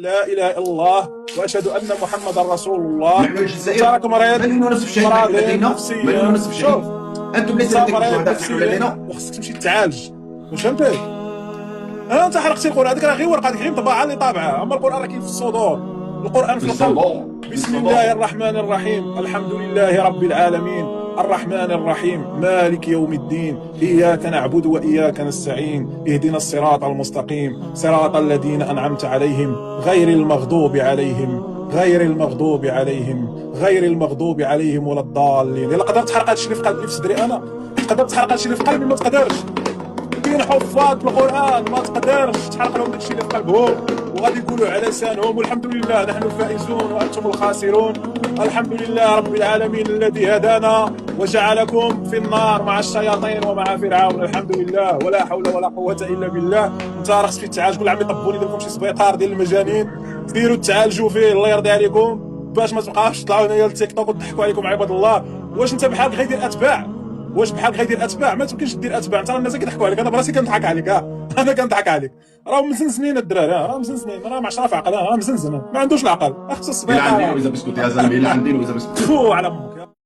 لا اله الا الله واشهد ان محمدا رسول الله. نحن الجزائر تراك مريض من ونصف شيء نحن لدينا، نفسيا. من ونصف شيء. شوف انتم ليس انت لديكم مريض شهداء، نحن نفسيا لدينا. وخصك تمشي تتعالج. واش فهمتي؟ انت حرقتي القران، هذيك راه غير ورقه، هذيك غير طباعه اللي طابعه، اما القران راه كاين في الصدور، القران في القلب. بسم الله الرحمن الرحيم، الحمد لله رب العالمين، الرحمن الرحيم، مالك يوم الدين، إياك نعبد وإياك نستعين، اهدنا الصراط المستقيم، صراط الذين أنعمت عليهم غير المغضوب عليهم ولا الضالين. إلا قدرت تحرق هادشي اللي في قلبي في صدري أنا، قدرت تحرق هادشي اللي في قلبي، ما تقدرش. كاين حفاظ بالقران ما تقدرش تحرق لهم داكشي اللي في قلبهم، وغادي يقولوا على لسانهم والحمد لله نحن الفائزون وانتم الخاسرون. الحمد لله رب العالمين الذي هدانا وجعلكم في النار مع الشياطين ومع فرعون. الحمد لله ولا حول ولا قوه الا بالله. انت راه خصك تعالج، قول عمي طبوني دير لكم شي سبيطار ديال المجانين، ديروا تعالجوا فيه الله يرضي عليكم، باش ما تبقاوش تطلعوا هنايا للتيك توك وتضحكوا عليكم عباد الله. واش انت بحالك غيدير اتباع؟ واش بحالك غيدير اتباع؟ ما تمكنش دير اتباع، انت راه الناس كيضحكوا عليك، انا براسي كنضحك عليك، انا كنضحك عليك. راه مسنسنين الدراري، راه مسنسنين، راه ما عرفش راه في عقل، راه مسنسن، ما عندوش العقل، خصو الصبيطار. الا عندي وإذا بسكوت يا زلمه، الا عندي وإذا بسكوت. تفو على